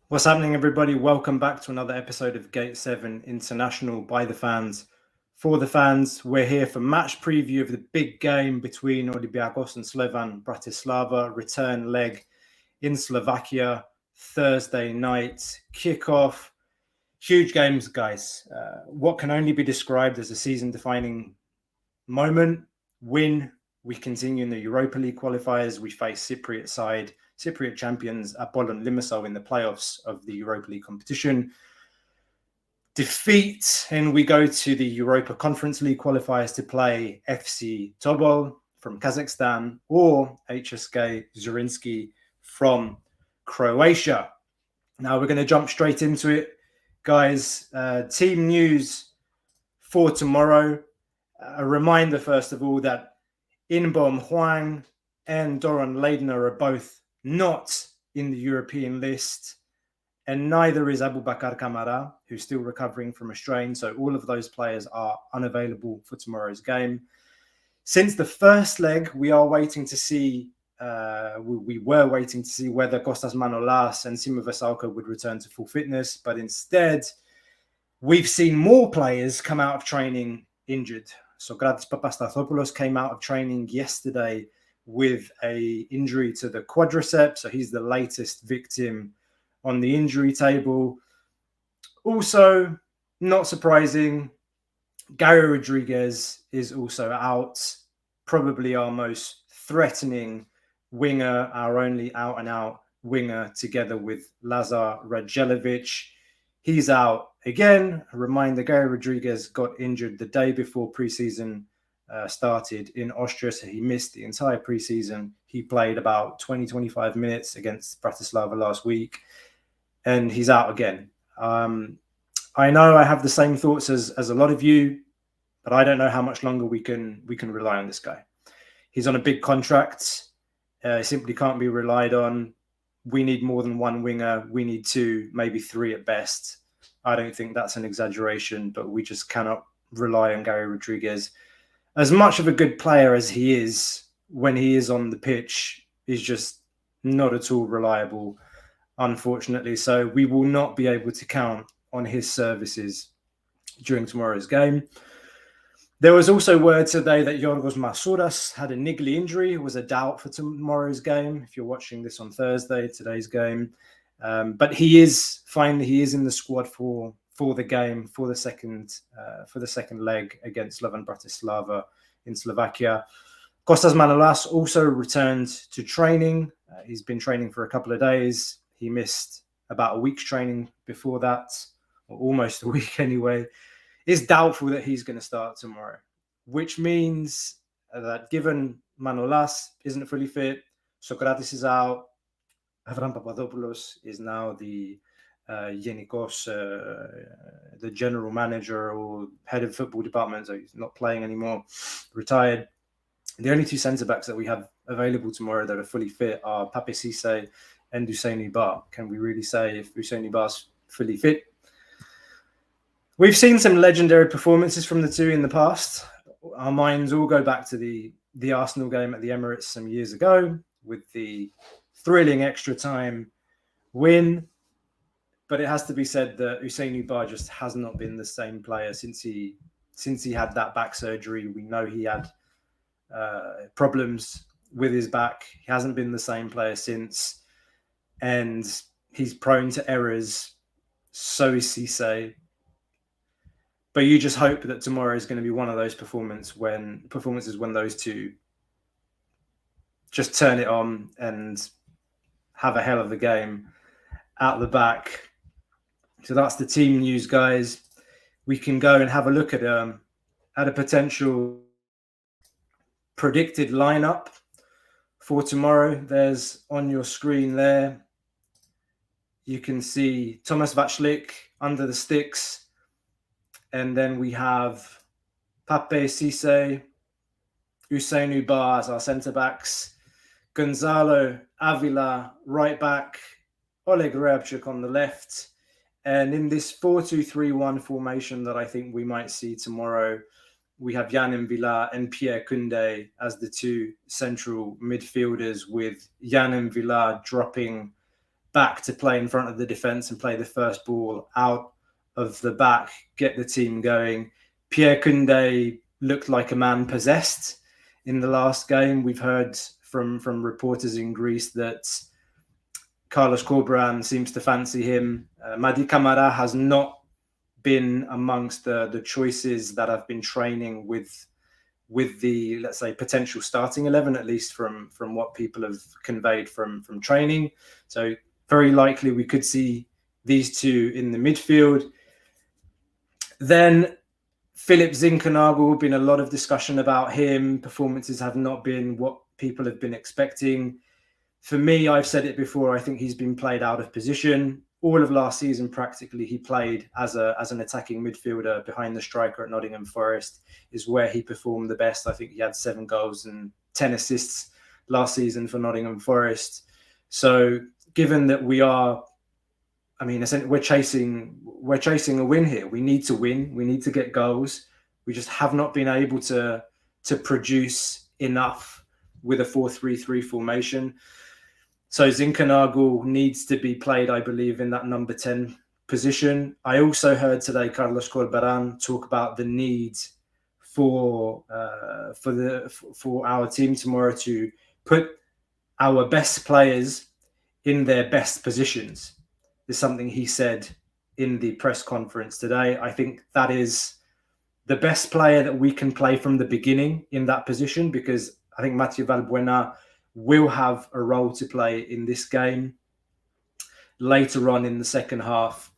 What's happening, everybody? Welcome back to another episode of Gate 7 International by the fans, for the fans. We're here for match preview of the big game between Olympiacos and Slovan Bratislava, return leg in Slovakia, Thursday night, kickoff. Huge games, guys. What can only be described as a season-defining moment. Win. We continue in the Europa League qualifiers. We face Cypriot champions Apollon Limassol in the playoffs of the Europa League competition. Defeat, and we go to the Europa Conference League qualifiers to play FC Tobol from Kazakhstan or HSK Zurinsky from Croatia. Now we're going to jump straight into it, guys. Team news for tomorrow. A reminder, first of all, that Inbom Huang and Doron Leidner are both not in the European list, and neither is Abubakar Kamara, who's still recovering from a strain. So all of those players are unavailable for tomorrow's game. Since the first leg, we are waiting to see. We were waiting to see whether Costas Manolas and Simo Vesalko would return to full fitness, but instead, we've seen more players come out of training injured. Sokratis Papastathopoulos came out of training yesterday with an injury to the quadriceps, so he's the latest victim on the injury table. Also, not surprising, Gary Rodriguez is also out, probably our most threatening winger, our only out-and-out winger, together with Lazar Radjelovic. He's out again. A reminder, Gary Rodriguez got injured the day before preseason started in Austria, so he missed the entire preseason. He played about 20-25 minutes against Bratislava last week, and he's out again. I know I have the same thoughts as a lot of you, but I don't know how much longer we can rely on this guy. He's on a big contract. He simply can't be relied on. We need more than one winger. We need two, maybe three at best. I don't think that's an exaggeration, but we just cannot rely on Gary Rodriguez. As much of a good player as he is, when he is on the pitch, is just not at all reliable, unfortunately. So we will not be able to count on his services during tomorrow's game. There was also word today that Yorgos Masouras had a niggly injury, was a doubt for tomorrow's game. If you're watching this on Thursday, today's game, but he is finally in the squad for the game for the second leg against Slovan Bratislava in Slovakia. Kostas Manolas also returned to training. He's been training for a couple of days. He missed about a week's training before that, or almost a week anyway. It's doubtful that he's going to start tomorrow, which means that given Manolas isn't fully fit, Sokratis is out, Avram Papadopoulos is now the Yenikos, the general manager or head of football department, so he's not playing anymore, retired. The only two centre-backs that we have available tomorrow that are fully fit are Pape Cisse and Hussein Bar. Can we really say if Hussein Bar's fully fit? We've seen some legendary performances from the two in the past. Our minds all go back to the Arsenal game at the Emirates some years ago with the thrilling extra time win. But it has to be said that Hussein Bar just has not been the same player since he had that back surgery. We know he had problems with his back. He hasn't been the same player since, and he's prone to errors. So is Cisse. But you just hope that tomorrow is going to be one of those performances when those two just turn it on and have a hell of a game out the back. So that's the team news, guys. We can go and have a look at a potential predicted lineup for tomorrow. There's on your screen there. You can see Thomas Vachlik under the sticks. And then we have Pape Cisse, Hussein Ubar as our centre-backs, Gonzalo Avila right back, Oleg Rebchuk on the left. And in this 4-2-3-1 formation that I think we might see tomorrow, we have Jan Villa and Pierre Koundé as the two central midfielders, with Jan Villa dropping back to play in front of the defence and play the first ball out of the back, get the team going. Pierre Koundé looked like a man possessed in the last game. We've heard from reporters in Greece that Carlos Corberán seems to fancy him. Mady Camara has not been amongst the choices that have been training with the, let's say, potential starting 11, at least from what people have conveyed from training. So very likely we could see these two in the midfield. Then Philip Zinkernagel, been a lot of discussion about him. Performances have not been what people have been expecting. For me, I've said it before, I think he's been played out of position. All of last season, practically, he played as an attacking midfielder behind the striker at Nottingham Forest, is where he performed the best. I think he had 7 goals and 10 assists last season for Nottingham Forest. So given that we're chasing a win here. We need to win. We need to get goals. We just have not been able to produce enough with a 4-3-3 formation. So Zinkernagel needs to be played, I believe, in that number 10 position. I also heard today Carlos Corberán talk about the need for our team tomorrow to put our best players in their best positions. Is something he said in the press conference today. I think that is the best player that we can play from the beginning in that position, because I think Mathieu Valbuena will have a role to play in this game later on in the second half.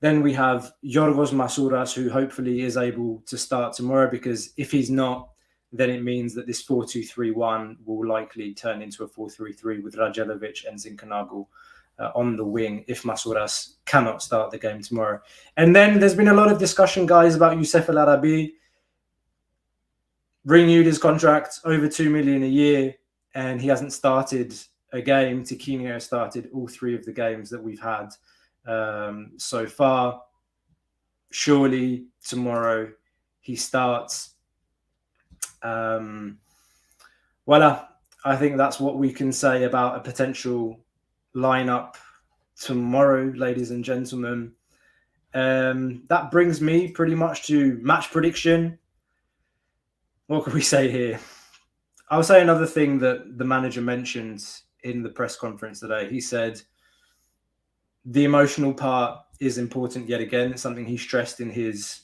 Then we have Yorgos Masouras, who hopefully is able to start tomorrow, because if he's not, then it means that this 4-2-3-1 will likely turn into a 4-3-3 with Radjelovic and Zinkernagel on the wing if Masouras cannot start the game tomorrow. And then there's been a lot of discussion, guys, about Youssef El Arabi. Renewed his contract, over 2 million a year, and he hasn't started a game. Tiquinho started all 3 of the games that we've had so far. Surely tomorrow he starts. Voila. I think that's what we can say about a potential lineup tomorrow, ladies and gentlemen. That brings me pretty much to match prediction. What can we say here? I'll say another thing that the manager mentioned in the press conference today. He said the emotional part is important yet again. It's something he stressed in his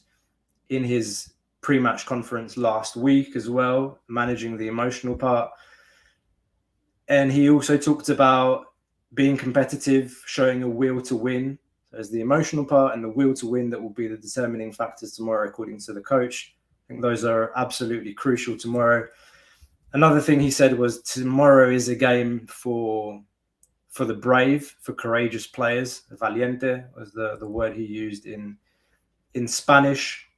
pre-match conference last week as well, managing the emotional part. And he also talked about being competitive, showing a will to win. There's the emotional part and the will to win that will be the determining factors tomorrow, according to the coach. I think those are absolutely crucial tomorrow. Another thing he said was tomorrow is a game for the brave, for courageous players. Valiente was the word he used in Spanish.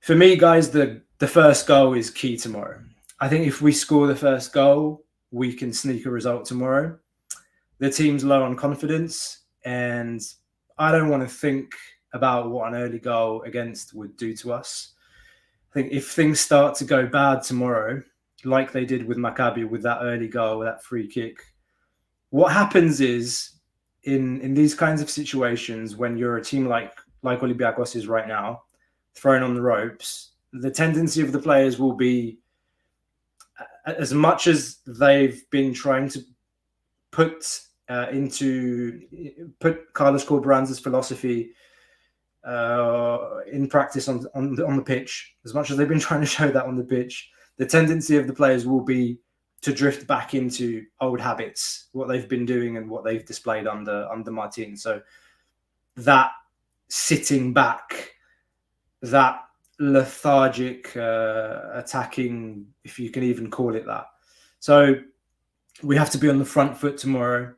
For me, guys, the first goal is key tomorrow. I think if we score the first goal, we can sneak a result tomorrow. The team's low on confidence, and I don't want to think about what an early goal against would do to us. I think if things start to go bad tomorrow, like they did with Maccabi with that early goal, that free kick, what happens is in these kinds of situations, when you're a team like Olympiacos is right now, thrown on the ropes, the tendency of the players will be, as much as they've been trying to put Carlos Corberán's philosophy in practice on the pitch, as much as they've been trying to show that on the pitch, the tendency of the players will be to drift back into old habits, what they've been doing and what they've displayed under Martin. So that sitting back, that lethargic attacking, if you can even call it that. So we have to be on the front foot tomorrow.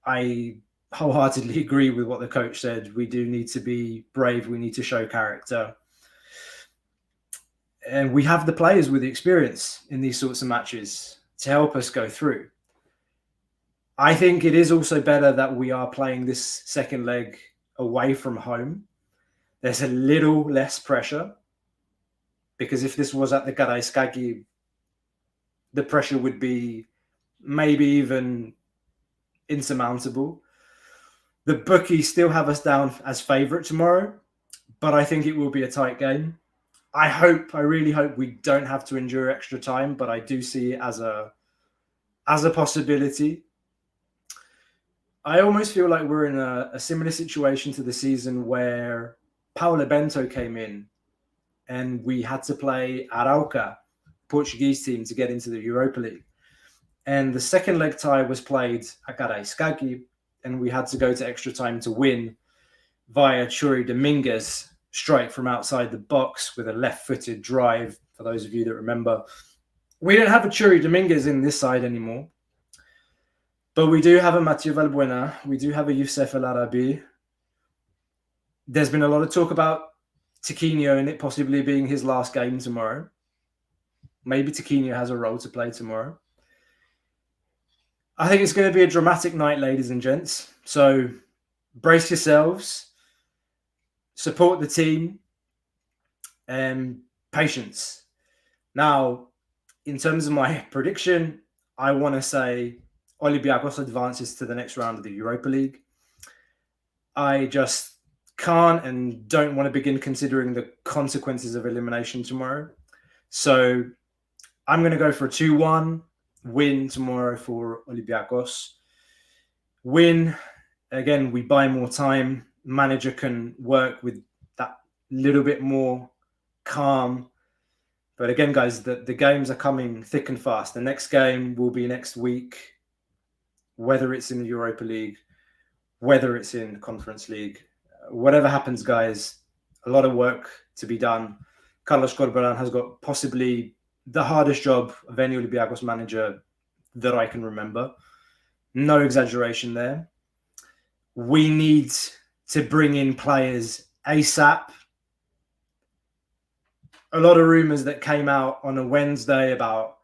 I wholeheartedly agree with what the coach said. We do need to be brave. We need to show character. And we have the players with the experience in these sorts of matches to help us go through. I think it is also better that we are playing this second leg away from home. There's a little less pressure, because if this was at the Karaiskaki, the pressure would be maybe even insurmountable. The bookies still have us down as favourite tomorrow, but I think it will be a tight game. I really hope we don't have to endure extra time, but I do see it as a possibility. I almost feel like we're in a similar situation to the season where Paulo Bento came in and we had to play Arauca, Portuguese team, to get into the Europa League. And the second leg tie was played at Caraiscagi, and we had to go to extra time to win via Churi Dominguez strike from outside the box with a left-footed drive, for those of you that remember. We don't have a Churi Dominguez in this side anymore, but we do have a Mathieu Valbuena. We do have a Youssef El Arabi. There's been a lot of talk about Tiquinho and it possibly being his last game tomorrow. Maybe Tiquinho has a role to play tomorrow. I think it's going to be a dramatic night, ladies and gents. So brace yourselves, support the team, and patience. Now, in terms of my prediction, I want to say Olympiacos advances to the next round of the Europa League. I just can't and don't want to begin considering the consequences of elimination tomorrow. So I'm going to go for a 2-1 win tomorrow for Olympiacos. Win, again, we buy more time. Manager can work with that little bit more calm. But again, guys, the games are coming thick and fast. The next game will be next week, whether it's in the Europa League, whether it's in Conference League. Whatever happens, guys, a lot of work to be done. Carlos Corberán has got possibly the hardest job of any Olympiacos manager that I can remember. No exaggeration there. We need to bring in players ASAP. A lot of rumours that came out on a Wednesday about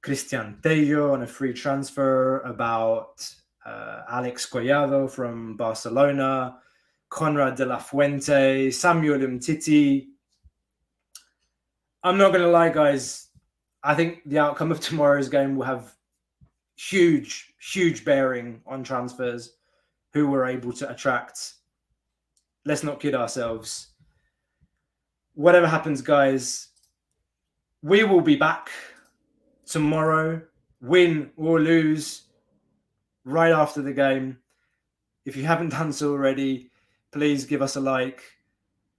Cristian Tello on a free transfer, about Alex Collado from Barcelona, Conrad de la Fuente, Samuel Umtiti. I'm not going to lie, guys. I think the outcome of tomorrow's game will have huge, huge bearing on transfers, who we're able to attract. Let's not kid ourselves. Whatever happens, guys, we will be back tomorrow, win or lose, right after the game. If you haven't done so already, please give us a like.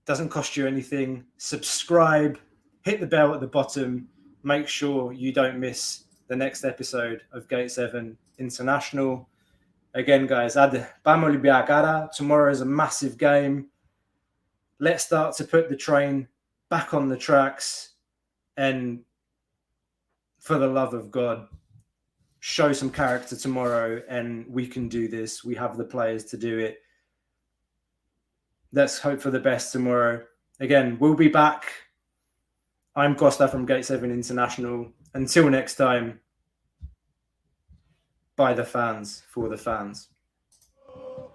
Doesn't cost you anything. Subscribe, hit the bell at the bottom. Make sure you don't miss the next episode of Gate 7 International. Again, guys, vamos Olympiacos. Tomorrow is a massive game. Let's start to put the train back on the tracks and, for the love of God, show some character tomorrow, and we can do this. We have the players to do it. Let's hope for the best tomorrow. Again, we'll be back. I'm Costa from Gate 7 International. Until next time, by the fans, for the fans. Oh,